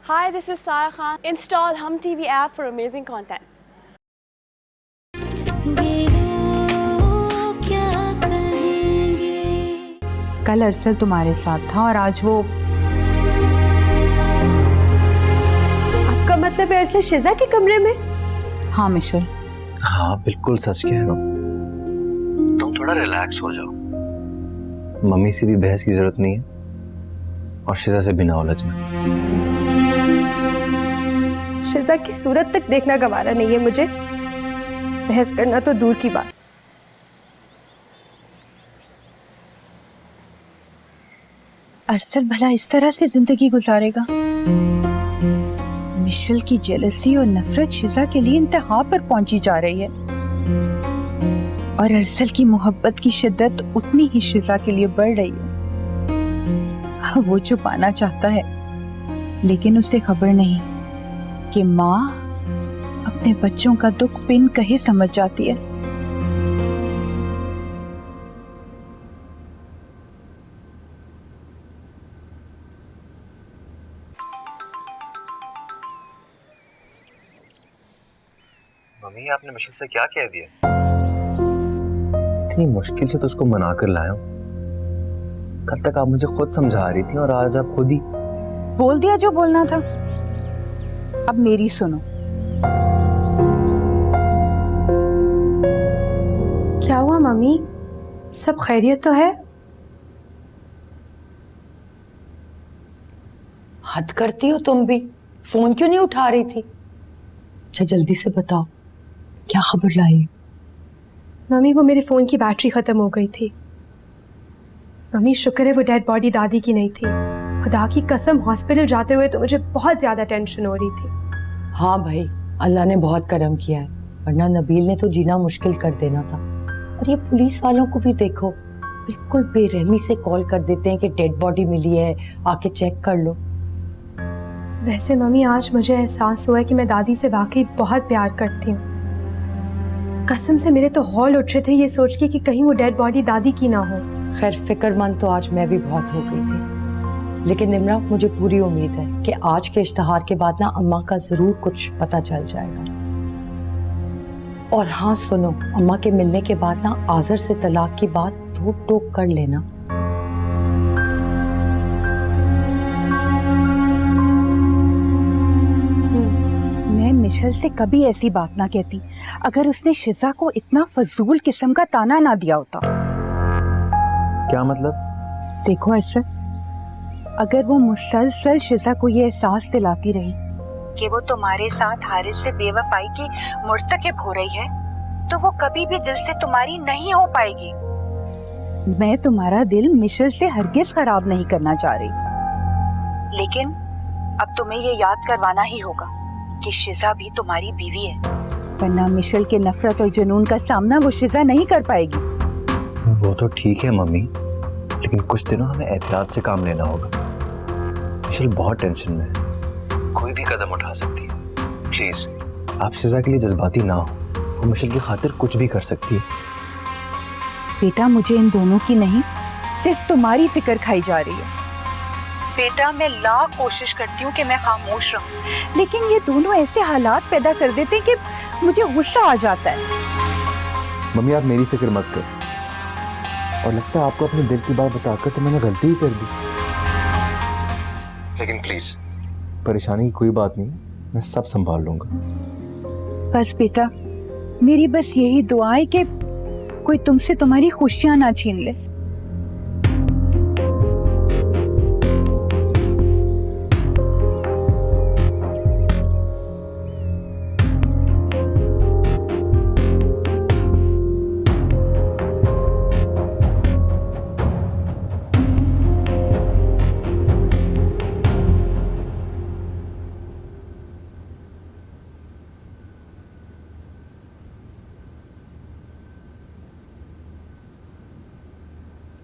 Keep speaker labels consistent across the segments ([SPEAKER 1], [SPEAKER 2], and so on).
[SPEAKER 1] Hi, this is Sarah Khan. Install Hum TV app for amazing content.
[SPEAKER 2] कल अरसल तुम्हारे साथ था और आज वो।
[SPEAKER 3] आपका मतलब है अरसल शिजा के कमरे में?
[SPEAKER 2] हाँ मिशेल।
[SPEAKER 4] हाँ बिल्कुल सच कह रहा हूँ। तुम थोड़ा रिलैक्स हो जाओ। मम्मी से भी बहस की जरूरत नहीं है और शिजा से बिना उलझना।
[SPEAKER 3] शिजा की सूरत तक देखना गवारा नहीं है मुझे, बहस करना तो दूर की बात।
[SPEAKER 2] अरसल भला इस तरह से जिंदगी गुजारेगा? मिशेल की जेलसी और नफरत शिजा के लिए इंतहा पर पहुंची जा रही है और अरसल की मोहब्बत की शिद्दत उतनी ही शिजा के लिए बढ़ रही है। वो छुपाना चाहता है लेकिन उसे खबर नहीं कि माँ अपने बच्चों का दुख बिन कहे समझ जाती है।
[SPEAKER 4] मम्मी आपने मिशेल से क्या कह दिया? इतनी मुश्किल से तो उसको मना कर लाया हूं। कल तक आप मुझे खुद समझा रही थी और आज आप खुद ही
[SPEAKER 2] बोल दिया जो बोलना था। अब मेरी सुनो।
[SPEAKER 3] क्या हुआ मम्मी, सब खैरियत तो है?
[SPEAKER 5] हद करती हो तुम भी, फोन क्यों नहीं उठा रही थी? अच्छा जल्दी से बताओ क्या खबर लाई?
[SPEAKER 3] मम्मी वो मेरे फोन की बैटरी खत्म हो गई थी। मम्मी शुक्र है वो डेड बॉडी दादी की नहीं थी। खुदा की कसम हॉस्पिटल जाते हुए तो मुझे बहुत ज्यादा टेंशन हो रही थी।
[SPEAKER 5] हाँ भाई, अल्लाह ने बहुत करम किया है, वरना नबील ने तो जीना मुश्किल कर देना था। और ये पुलिस वालों को भी देखो, बिल्कुल बेरहमी से कॉल कर देते हैं कि डेड बॉडी मिली है, आके चेक कर लो।
[SPEAKER 3] वैसे मम्मी आज मुझे एहसास हुआ है कि मैं दादी से वाकई बहुत प्यार करती हूँ। कसम से मेरे तो हौल उठ रहे थे ये सोच के कि कहीं वो डेड बॉडी दादी की ना हो।
[SPEAKER 5] खैर फिक्रमंद तो आज मैं भी बहुत हो गई थी, लेकिन निम्रा मुझे पूरी उम्मीद है कि आज के इश्तिहार के बाद ना अम्मा का जरूर कुछ पता चल जाएगा। और हाँ सुनो, अम्मा के मिलने के बाद ना आज़र से तलाक की बात रोक टोक कर लेना।
[SPEAKER 2] मैं मिशेल से कभी ऐसी बात ना कहती अगर उसने शिजा को इतना फजूल किस्म का ताना ना दिया होता।
[SPEAKER 4] क्या मतलब?
[SPEAKER 2] देखो अरसल, अगर वो मुसलसल शिजा को ये एहसास दिलाती रही कि वो तुम्हारे साथ हारिस से बेवफाई की मुर्तकिब हो रही है तो वो कभी भी दिल से तुम्हारी नहीं हो पाएगी। मैं तुम्हारा दिल मिशेल से हरगिज खराब नहीं करना चाह रही, लेकिन अब तुम्हें ये याद करवाना ही होगा कि शिजा भी तुम्हारी बीवी है, वरना मिशेल के नफरत और जुनून का सामना वो शिजा नहीं कर पाएगी।
[SPEAKER 4] वो तो ठीक है मम्मी, लेकिन कुछ दिनों हमें एहतियात से काम लेना होगा। मिशेल बहुत टेंशन में है, कोई भी कदम उठा सकती है। प्लीज आप शिजा के लिए जज्बाती ना हो, वो मिशेल की खातिर कुछ भी कर सकती है।
[SPEAKER 2] बेटा मुझे इन दोनों की नहीं, सिर्फ तुम्हारी फिक्र खाई जा रही है। बेटा मैं लाख कोशिश करती हूँ कि मैं खामोश रहूं, लेकिन ये दोनों ऐसे हालात पैदा कर देते हैं कि मुझे गुस्सा आ जाता है।
[SPEAKER 4] मम्मी आप मेरी फिक्र मत कर, और लगता है आपको अपने दिल की बात बताकर तो मैंने गलती ही कर दी। लेकिन प्लीज परेशानी की कोई बात नहीं, मैं सब संभाल लूंगा।
[SPEAKER 2] बस बेटा मेरी बस यही दुआ है कि कोई तुमसे तुम्हारी खुशियां ना छीन ले।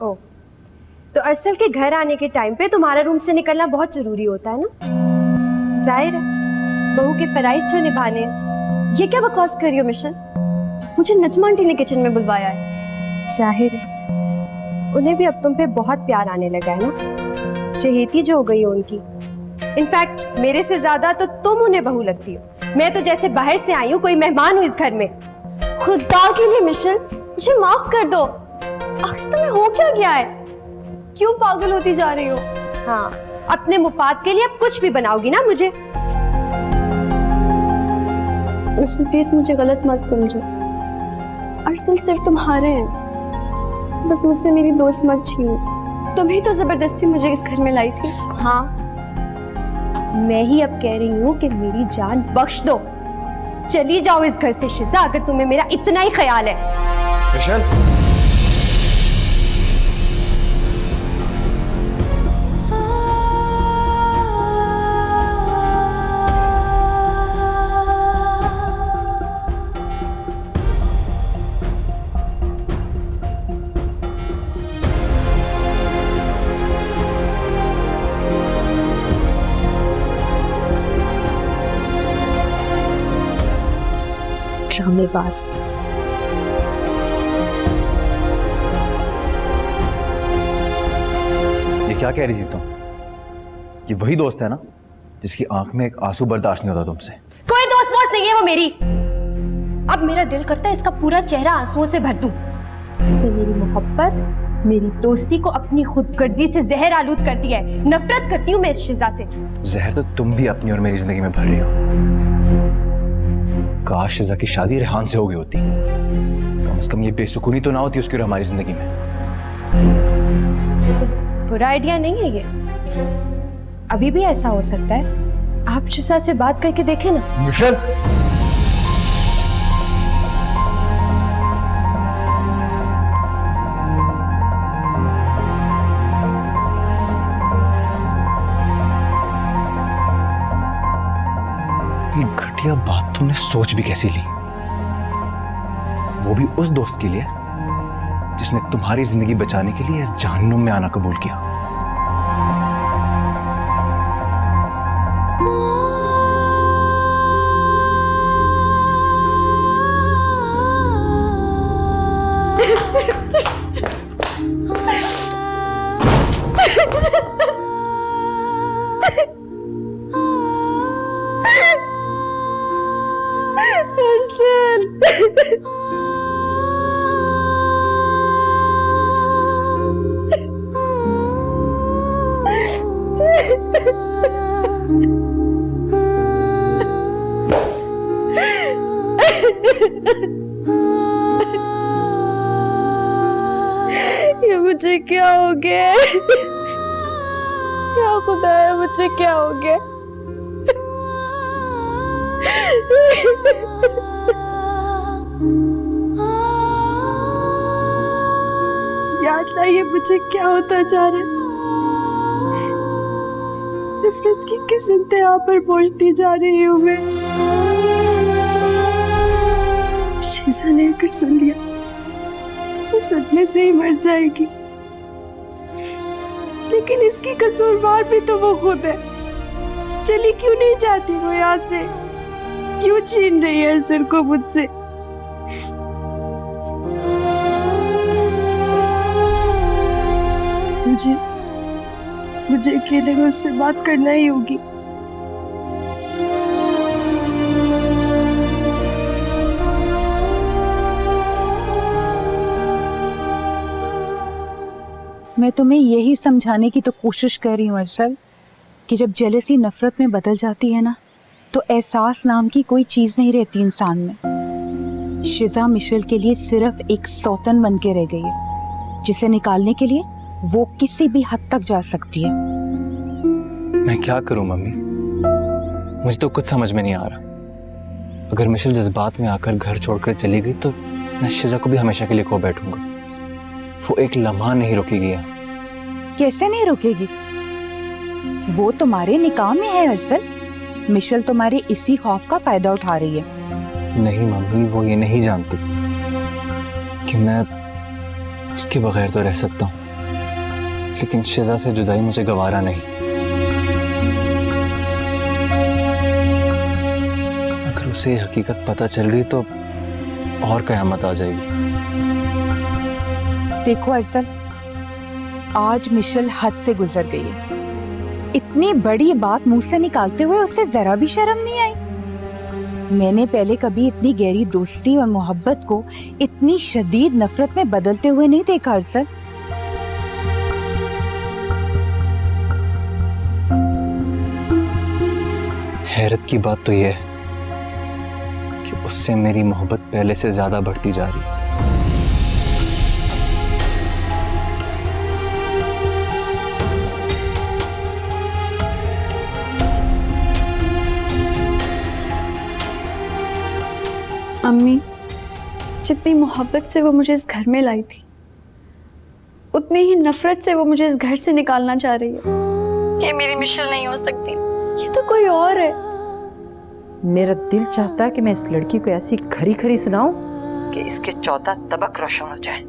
[SPEAKER 3] ओ, तो अरसल के घर आने के टाइम पे तुम्हारा रूम से निकलना बहुत जरूरी होता है ना? जाहिर है बहू के फराइज जो निभाने हैं। ये क्या बकवास कर रही हो मिशेल? मुझे नजमा आंटी ने किचन में बुलवाया है। जाहिर है उन्हें भी अब तुम पे बहुत प्यार आने लगा है ना? चहेती जो हो गई है उनकी, इनफैक्ट मेरे से ज्यादा तो तुम उन्हें बहू लगती हो। मैं तो जैसे बाहर से आई हूँ, कोई मेहमान हूँ इस घर में।
[SPEAKER 1] खुदा के लिए मिशेल, मुझे माफ कर दो। आखिर तुम्हें हो क्या गया है? क्यों पागल होती जा रही हो?
[SPEAKER 3] हाँ, अपने मुफाद के लिए अब कुछ भी बनाओगी ना मुझे।
[SPEAKER 1] अर्सुल प्लीज मुझे गलत मत समझो। अर्सुल सिर्फ तुम्हारे हैं, बस मुझसे मेरी दोस्त मत छीनो। तुम्ही तो जबरदस्ती मुझे इस घर में लाई थी।
[SPEAKER 3] हाँ, मैं ही अब कह रही हूँ कि मेरी जान बख्श दो। चली जाओ इस घर से शिजा, अगर तुम्हें मेरा इतना ही ख्याल है।
[SPEAKER 4] मिशेल,
[SPEAKER 3] ड्रामेबाज।
[SPEAKER 4] ये क्या कह रही थी तुम? ये वही दोस्त है ना जिसकी आंख में एक आंसू बर्दाश्त नहीं होता तुमसे?
[SPEAKER 3] कोई दोस्त वोस्त नहीं है वो मेरी। अब मेरा दिल करता है इसका पूरा चेहरा आंसुओं से भर दूं। इसने मेरी मोहब्बत, मेरी दोस्ती को अपनी खुदगर्जी से जहर आलूद कर दिया है। नफरत करती हूँ मैं इस शिजा से।
[SPEAKER 4] जहर तो तुम भी अपनी और मेरी जिंदगी में भर रही हो। काश शिजा की शादी रेहान से हो गई होती, कम से कम ये बेसुकूनी तो ना होती उसकी और हमारी जिंदगी में।
[SPEAKER 3] तो बुरा आइडिया नहीं है ये। अभी भी ऐसा हो सकता है। आप शिजा से बात करके देखें ना।
[SPEAKER 4] मिशेल, ये घटिया बात तुमने सोच भी कैसी ली? वो भी उस दोस्त के लिए जिसने तुम्हारी जिंदगी बचाने के लिए इस जहन्नुम में आना कबूल किया।
[SPEAKER 1] ये मुझे क्या हो गया? क्या खुदाया, मुझे क्या हो गया? याद लाइए मुझे क्या होता जा रहा है। नफरत की किस इंतहा पर पहुंचती जा रही हूँ मैं। शिजा ने अगर सुन लिया तो वो सदमे से ही मर जाएगी। लेकिन इसकी कसूरवार भी तो वो खुद है। चली क्यों नहीं जाती वो यहाँ से? क्यों छीन रही है अर्सुल को मुझसे? मुझे अकेले में उससे बात करना ही होगी।
[SPEAKER 2] मैं तुम्हें यही समझाने की तो कोशिश कर रही हूँ अर्सल कि जब जेलसी नफरत में बदल जाती है ना, तो एहसास नाम की कोई चीज़ नहीं रहती इंसान में। शिजा मिशेल के लिए सिर्फ एक सौतन बन के रह गई है, जिसे निकालने के लिए वो किसी भी हद तक जा सकती है।
[SPEAKER 4] मैं क्या करूं मम्मी? मुझे तो कुछ समझ में नहीं आ रहा। अगर मिशेल जज्बात में आकर घर छोड़कर चली गई तो मैं शिजा को भी हमेशा के लिए खो बैठूंगा। वो एक लम्हा नहीं रुकेगी।
[SPEAKER 2] कैसे नहीं रुकेगी? वो तुम्हारे निकाह में है अर्सल। मिशेल तुम्हारे इसी खौफ का फायदा उठा रही है।
[SPEAKER 4] नहीं मम्मी, वो ये नहीं जानती कि मैं उसके बगैर तो रह सकता हूँ, लेकिन शिजा से जुदाई मुझे गवारा नहीं। अगर उसे हकीकत पता चल गई तो और कयामत आ जाएगी।
[SPEAKER 2] देखो अर्सल, आज मिशेल हद से गुजर गई है। इतनी बड़ी बात मुंह से निकालते हुए उससे जरा भी शर्म नहीं आई। मैंने पहले कभी इतनी गहरी दोस्ती और मोहब्बत को इतनी शदीद नफरत में बदलते हुए नहीं देखा अरसल।
[SPEAKER 4] हैरत की बात तो यह है कि उससे मेरी मोहब्बत पहले से ज्यादा बढ़ती जा रही है।
[SPEAKER 1] अम्मी, जितनी मोहब्बत से वो मुझे इस घर में लाई थी, उतनी ही नफरत से वो मुझे इस घर से निकालना चाह रही है। ये मेरी मिशेल नहीं हो सकती, ये तो कोई और है।
[SPEAKER 6] मेरा दिल चाहता है कि मैं इस लड़की को ऐसी खरी खरी सुनाऊं कि इसके 14 तबक रोशन हो जाए।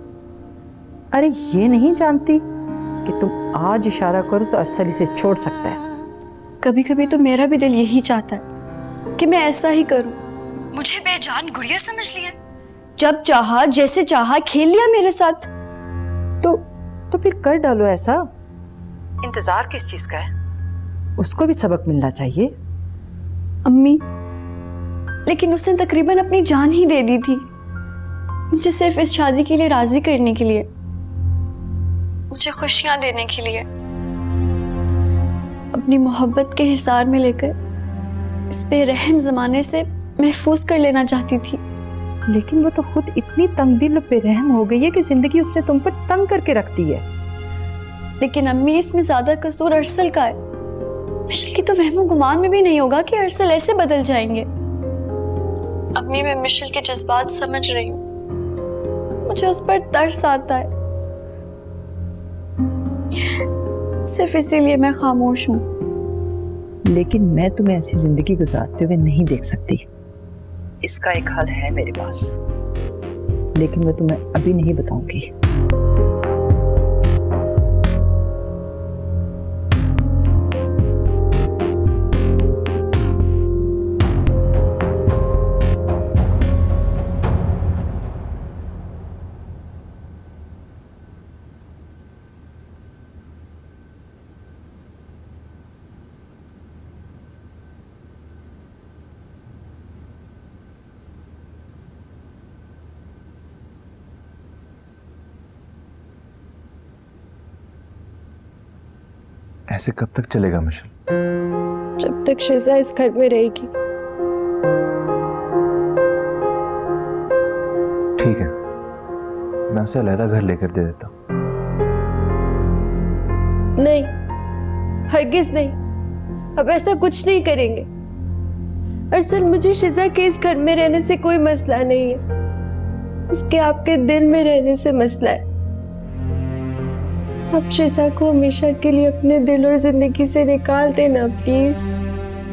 [SPEAKER 6] अरे ये नहीं जानती कि तुम आज इशारा करो तो अरसल इसे छोड़ सकता है।
[SPEAKER 1] कभी कभी तो मेरा भी दिल यही चाहता है कि मैं ऐसा ही करूं। मुझे बेजान गुड़िया समझ लिया, जब चाहा जैसे चाहा खेल लिया मेरे साथ।
[SPEAKER 6] तो फिर कर डालो ऐसा। इंतजार किस चीज का है? उसको भी सबक मिलना चाहिए।
[SPEAKER 1] अम्मी, लेकिन उसने तकरीबन अपनी जान ही दे दी थी मुझे सिर्फ इस शादी के लिए राजी करने के लिए, मुझे खुशियां देने के लिए। अपनी मोहब्बत के हिसार में लेकर इस बेरहम जमाने से महफूज कर लेना चाहती थी।
[SPEAKER 6] लेकिन वो तो खुद इतनी तंगदिल बेरहम हो गई है कि जिंदगी उसने तुम पर तंग करके रख दी है।
[SPEAKER 1] लेकिन अम्मी, इसमें ज्यादा कसूर अरसल का है। मिशेल की तो वहमो गुमान में भी नहीं होगा कि अरसल ऐसे बदल जाएंगे। अम्मी, मैं मिशेल के जज्बात समझ रही हूँ, मुझे उस पर तरस आता है। सिर्फ इसीलिए मैं खामोश हूँ।
[SPEAKER 6] लेकिन मैं तुम्हें ऐसी जिंदगी गुजारते हुए नहीं देख सकती। इसका एक हल है मेरे पास, लेकिन मैं तुम्हें अभी नहीं बताऊंगी।
[SPEAKER 4] ऐसे कब तक चलेगा मिशेल?
[SPEAKER 3] जब तक शिजा इस घर में रहेगी।
[SPEAKER 4] ठीक है, मैं उसे अलग घर लेकर दे देता हूँ।
[SPEAKER 3] नहीं, हरगिज नहीं, अब ऐसा कुछ नहीं करेंगे। अरसल, मुझे शिजा के इस घर में रहने से कोई मसला नहीं है, उसके आपके दिल में रहने से मसला है। आप शिजा को हमेशा के लिए अपने दिल और जिंदगी से निकाल देना प्लीज।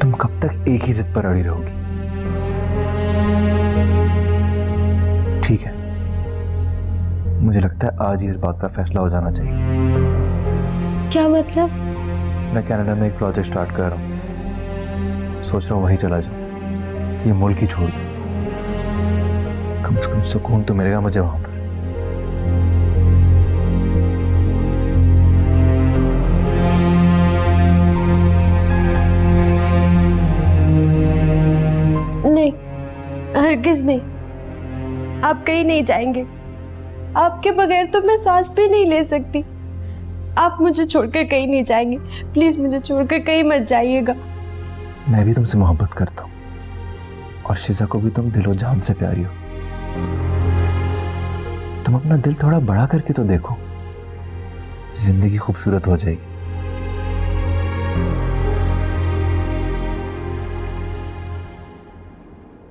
[SPEAKER 4] तुम कब तक एक ही जिद पर अड़ी रहोगी? ठीक है, मुझे लगता है आज ही इस बात का फैसला हो जाना चाहिए।
[SPEAKER 3] क्या मतलब?
[SPEAKER 4] मैं कनाडा में एक प्रोजेक्ट स्टार्ट कर रहा हूँ, सोच रहा हूँ वहीं चला जाऊँ, ये मुल्क ही छोड़ दूँ। कम से कम सुकून तो मिलेगा मुझे वहां पर।
[SPEAKER 3] नहीं, हरगिज नहीं, आप कहीं नहीं जाएंगे। आपके बगैर तो मैं सांस भी नहीं ले सकती। आप मुझे छोड़कर कहीं नहीं जाएंगे, प्लीज मुझे छोड़कर कहीं मत जाइएगा।
[SPEAKER 4] मैं भी तुमसे मोहब्बत करता हूँ और शिजा को भी तुम दिलो जान से प्यारी हो। तुम अपना दिल थोड़ा बड़ा करके तो देखो, जिंदगी खूबसूरत हो जाएगी।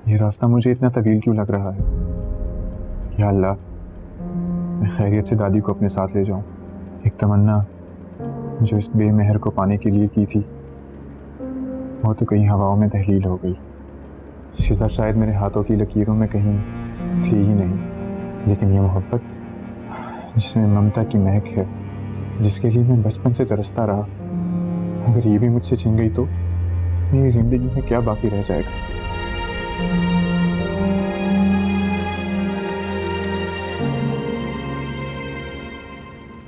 [SPEAKER 7] ये रास्ता मुझे इतना तवील क्यों लग रहा है? या अल्लाह, मैं खैरियत से दादी को अपने साथ ले जाऊं। एक तमन्ना जो इस बेमहर को पाने के लिए की थी, वो तो कहीं हवाओं में तहलील हो गई। शिजा शायद मेरे हाथों की लकीरों में कहीं थी ही नहीं, लेकिन ये मोहब्बत जिसमें ममता की महक है, जिसके लिए मैं बचपन से तरसता रहा, अगर ये भी मुझसे छिन गई तो मेरी जिंदगी में क्या बाकी रह जाएगा?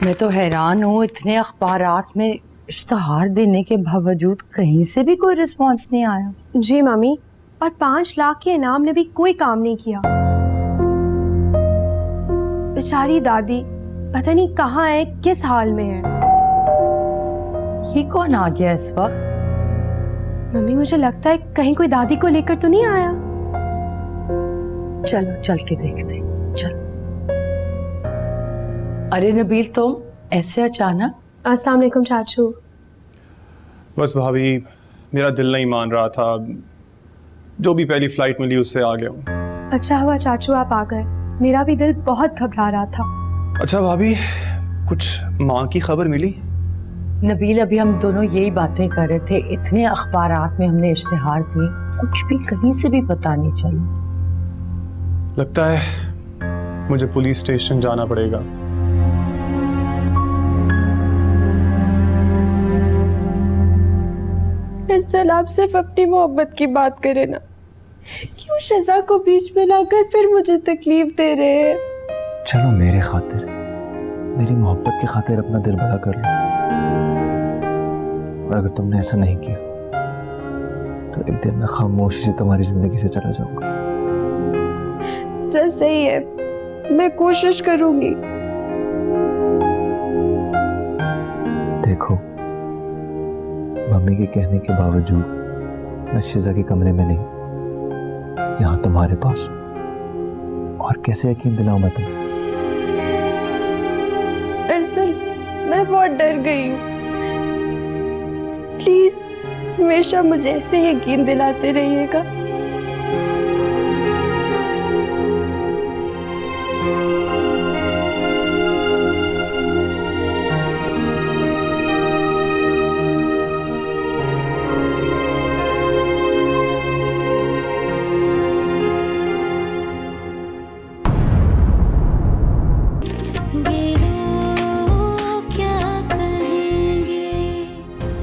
[SPEAKER 5] मैं तो हैरान हूँ, इतने अखबारात में इश्तहार देने के बावजूद कहीं से भी कोई रिस्पांस नहीं आया।
[SPEAKER 3] जी मम्मी, और 5 लाख के इनाम ने भी कोई काम नहीं किया। बेचारी दादी पता नहीं कहाँ है, किस हाल में है।
[SPEAKER 5] ये कौन आ गया इस वक्त?
[SPEAKER 3] मम्मी मुझे लगता है कहीं कोई दादी को लेकर तो नहीं आया।
[SPEAKER 5] चलो चल के देखते हैं, चल। अरे नबील, तुम ऐसे अचानक?
[SPEAKER 3] अस्सलाम वालेकुम चाचू।
[SPEAKER 8] बस भाभी, मेरा दिल नहीं मान रहा था। जो भी पहली फ्लाइट मिली उससे आ गया हूँ।
[SPEAKER 3] अच्छा हुआ चाचू आप आ गए, मेरा भी दिल बहुत घबरा रहा था।
[SPEAKER 8] अच्छा भाभी, कुछ माँ की खबर मिली?
[SPEAKER 5] नबील, अभी हम दोनों यही बातें कर रहे थे, इतने अखबारात में हमने इश्तिहार दिए, कुछ भी कहीं से भी पता नहीं चला।
[SPEAKER 8] लगता है मुझे पुलिस स्टेशन जाना पड़ेगा।
[SPEAKER 9] अरसल, आप सिर्फ अपनी मोहब्बत की बात करें ना, क्यों शज़ा को बीच में लाकर फिर मुझे तकलीफ दे रहे हैं?
[SPEAKER 4] चलो मेरे खातिर, मेरी मोहब्बत की खातिर अपना दिल बड़ा कर लो। और अगर तुमने ऐसा नहीं किया तो एक दिन मैं खामोशी से तुम्हारी जिंदगी से चला जाऊंगा।
[SPEAKER 9] चल सही है, मैं कोशिश करूंगी।
[SPEAKER 4] देखो, मम्मी के कहने के बावजूद मैं शिजा के कमरे में नहीं, यहाँ तुम्हारे पास हूँ। और कैसे यकीन दिलाऊं मैं तुम्हें?
[SPEAKER 9] अरसल, मैं बहुत डर गई हूँ। प्लीज हमेशा मुझे ऐसे यकीन दिलाते रहिएगा।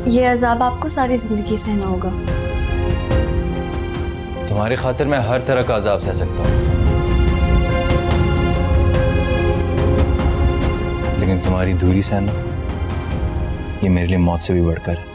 [SPEAKER 1] ये अजाब आपको सारी जिंदगी सहना होगा।
[SPEAKER 4] तुम्हारी खातिर मैं हर तरह का अजाब सह सकता हूँ, लेकिन तुम्हारी दूरी सहना ये मेरे लिए मौत से भी बढ़कर है।